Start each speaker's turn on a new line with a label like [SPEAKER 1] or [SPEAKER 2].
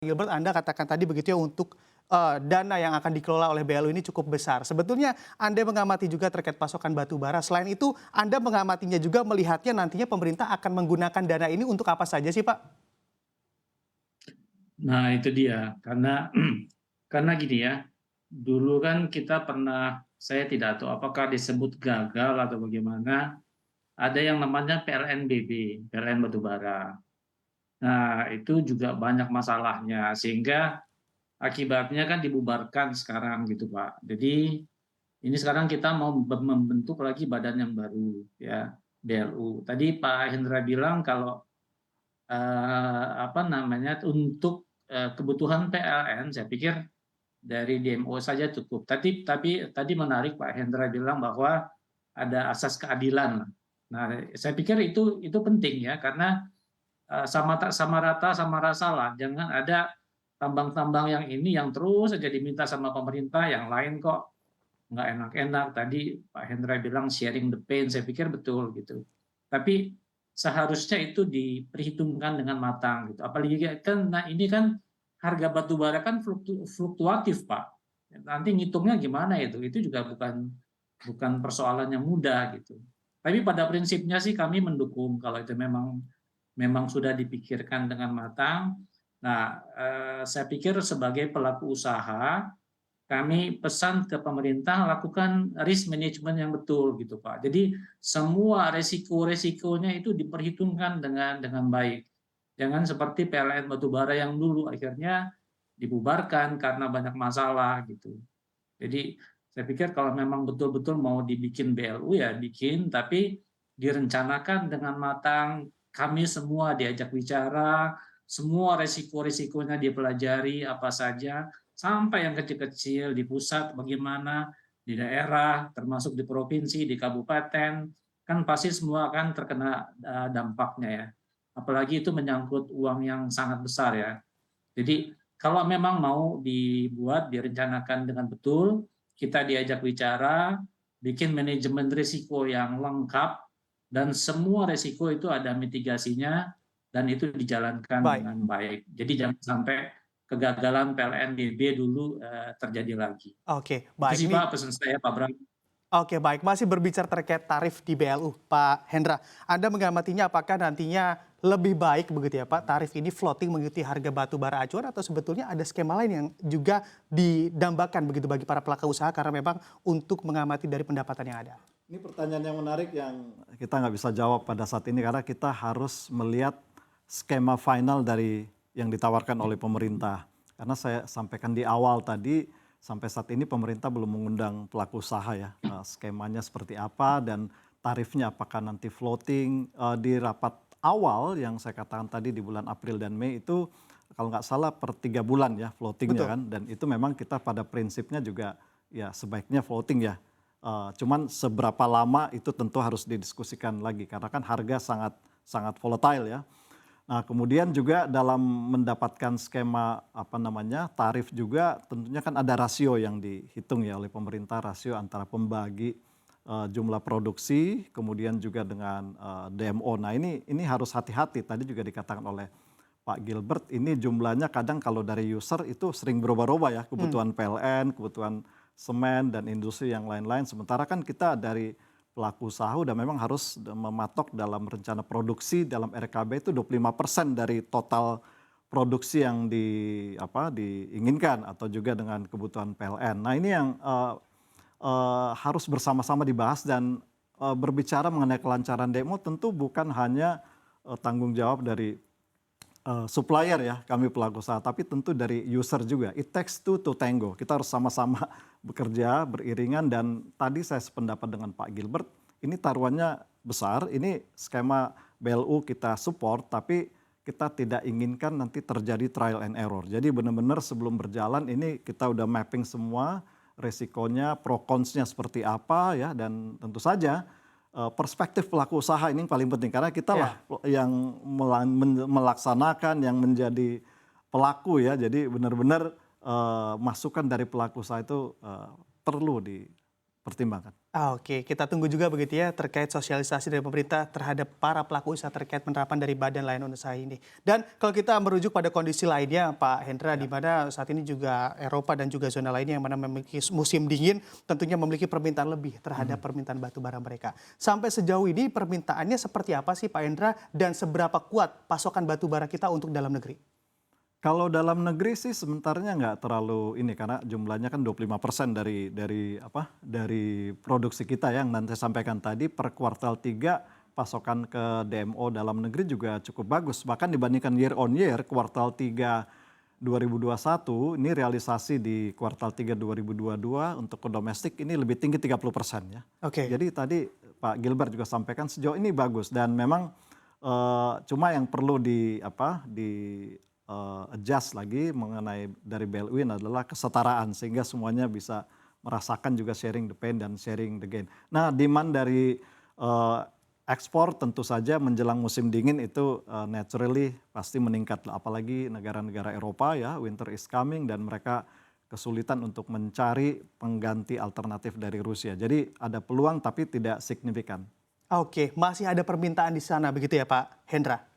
[SPEAKER 1] Gilbert, Anda katakan tadi begitu ya untuk dana yang akan dikelola oleh BLU ini cukup besar. Sebetulnya Anda mengamati juga terkait pasokan batu bara. Selain itu, Anda mengamatinya juga melihatnya nantinya pemerintah akan menggunakan dana ini untuk apa saja sih, Pak?
[SPEAKER 2] Nah, itu dia. Karena gini ya, dulu kan kita pernah, saya tidak tahu apakah disebut gagal atau bagaimana, ada yang namanya PLNBB, PLN Batubara. Nah, itu juga banyak masalahnya, sehingga akibatnya kan dibubarkan sekarang gitu, Pak. Jadi, ini sekarang kita mau membentuk lagi badan yang baru, ya, BLU. Tadi Pak Hendra bilang kalau apa namanya, untuk kebutuhan PLN, saya pikir dari DMO saja cukup. Tapi tadi menarik Pak Hendra bilang bahwa ada asas keadilan. Nah, saya pikir itu penting ya, karena sama rata sama rasa lah. Jangan ada tambang-tambang yang ini yang terus saja diminta sama pemerintah, yang lain kok nggak enak-enak. Tadi Pak Hendra bilang sharing the pain, saya pikir betul gitu. Tapi seharusnya itu diperhitungkan dengan matang gitu. Apalagi kan, nah ini kan harga batu bara kan fluktuatif, Pak. Nanti ngitungnya gimana itu? Itu juga bukan bukan persoalan yang mudah gitu. Tapi pada prinsipnya sih kami mendukung kalau itu memang memang sudah dipikirkan dengan matang. Nah, saya pikir sebagai pelaku usaha kami pesan ke pemerintah lakukan risk management yang betul gitu Pak. Jadi semua resiko-resikonya itu diperhitungkan dengan baik. Jangan seperti PLN Batubara yang dulu akhirnya dibubarkan karena banyak masalah gitu. Jadi saya pikir kalau memang betul-betul mau dibikin BLU ya bikin, tapi direncanakan dengan matang. Kami semua diajak bicara, semua resiko-resikonya dipelajari apa saja, sampai yang kecil-kecil di pusat bagaimana, di daerah, termasuk di provinsi, di kabupaten, kan pasti semua akan terkena dampaknya ya. Apalagi itu menyangkut uang yang sangat besar ya. Jadi kalau memang mau dibuat, direncanakan dengan betul, kita diajak bicara, bikin manajemen risiko yang lengkap, dan semua risiko itu ada mitigasinya, dan itu dijalankan
[SPEAKER 1] Baik.
[SPEAKER 2] dengan baik. Jadi jangan sampai kegagalan PLNBB dulu terjadi lagi.
[SPEAKER 1] Oke,
[SPEAKER 2] Itu
[SPEAKER 1] baik.
[SPEAKER 2] sih Pak pesan saya Pak Bram.
[SPEAKER 1] Oke, baik. Masih berbicara terkait tarif di BLU, Pak Hendra. Anda mengamatinya apakah nantinya lebih baik begitu ya Pak, tarif ini floating mengikuti harga batu bara acuan atau sebetulnya ada skema lain yang juga didambakan begitu bagi para pelaku usaha karena memang untuk mengamati dari pendapatan yang ada?
[SPEAKER 3] Ini pertanyaan yang menarik yang kita nggak bisa jawab pada saat ini karena kita harus melihat skema final dari yang ditawarkan oleh pemerintah. Karena saya sampaikan di awal tadi, sampai saat ini pemerintah belum mengundang pelaku usaha ya. Skemanya seperti apa dan tarifnya apakah nanti floating. Di rapat awal yang saya katakan tadi di bulan April dan Mei itu kalau nggak salah per 3 bulan ya floatingnya
[SPEAKER 1] Betul.
[SPEAKER 3] kan. Dan itu memang kita pada prinsipnya juga ya sebaiknya floating ya. Cuman seberapa lama itu tentu harus didiskusikan lagi karena kan harga sangat sangat volatile ya. Nah, kemudian juga dalam mendapatkan skema apa namanya tarif juga tentunya kan ada rasio yang dihitung ya oleh pemerintah, rasio antara pembagi jumlah produksi kemudian juga dengan DMO. Nah, ini harus hati-hati tadi juga dikatakan oleh Pak Gilbert ini jumlahnya kadang kalau dari user itu sering berubah-ubah ya
[SPEAKER 1] Hmm.
[SPEAKER 3] kebutuhan PLN, kebutuhan semen dan industri yang lain-lain. Sementara kan kita dari pelaku usaha udah memang harus mematok dalam rencana produksi dalam RKB itu 25% dari total produksi yang diinginkan atau juga dengan kebutuhan PLN. Nah, ini yang harus bersama-sama dibahas dan berbicara mengenai kelancaran demo tentu bukan hanya tanggung jawab dari supplier ya, kami pelaku usaha, tapi tentu dari user juga. It takes two to tango. Kita harus sama-sama bekerja beriringan dan tadi saya sependapat dengan Pak Gilbert, ini taruhannya besar, ini skema BLU kita support, tapi kita tidak inginkan nanti terjadi trial and error. Jadi benar-benar sebelum berjalan ini kita udah mapping semua resikonya, pro cons-nya seperti apa ya, dan tentu saja perspektif pelaku usaha ini yang paling penting karena kita lah
[SPEAKER 1] Ya.
[SPEAKER 3] yang melaksanakan yang menjadi pelaku ya. Jadi benar-benar masukan dari pelaku usaha itu perlu pertimbangkan.
[SPEAKER 1] Oke, kita tunggu juga begitu ya terkait sosialisasi dari pemerintah terhadap para pelaku usaha terkait penerapan dari Badan Layanan Usaha ini. Dan kalau kita merujuk pada kondisi lainnya Pak Hendra, di mana saat ini juga Eropa dan juga zona lainnya yang mana memiliki musim dingin tentunya memiliki permintaan lebih terhadap permintaan batu bara mereka. Sampai sejauh ini permintaannya seperti apa sih Pak Hendra dan seberapa kuat pasokan batu bara kita untuk dalam negeri?
[SPEAKER 3] Kalau dalam negeri sih sebenarnya nggak terlalu ini karena jumlahnya kan 25% dari produksi kita yang nanti saya sampaikan tadi per kuartal 3 pasokan ke DMO dalam negeri juga cukup bagus. Bahkan dibandingkan year on year kuartal 3 2021 ini realisasi di kuartal 3 2022 untuk ke domestik ini lebih tinggi 30% ya.
[SPEAKER 1] Oke.
[SPEAKER 3] Jadi tadi Pak Gilbert juga sampaikan sejauh ini bagus dan memang cuma yang perlu adjust lagi mengenai dari BLUIN adalah kesetaraan sehingga semuanya bisa merasakan juga sharing the pain dan sharing the gain. Nah, demand dari ekspor tentu saja menjelang musim dingin itu naturally pasti meningkat, apalagi negara-negara Eropa ya, winter is coming dan mereka kesulitan untuk mencari pengganti alternatif dari Rusia. Jadi ada peluang tapi tidak signifikan.
[SPEAKER 1] Oke, masih ada permintaan di sana begitu ya Pak Hendra?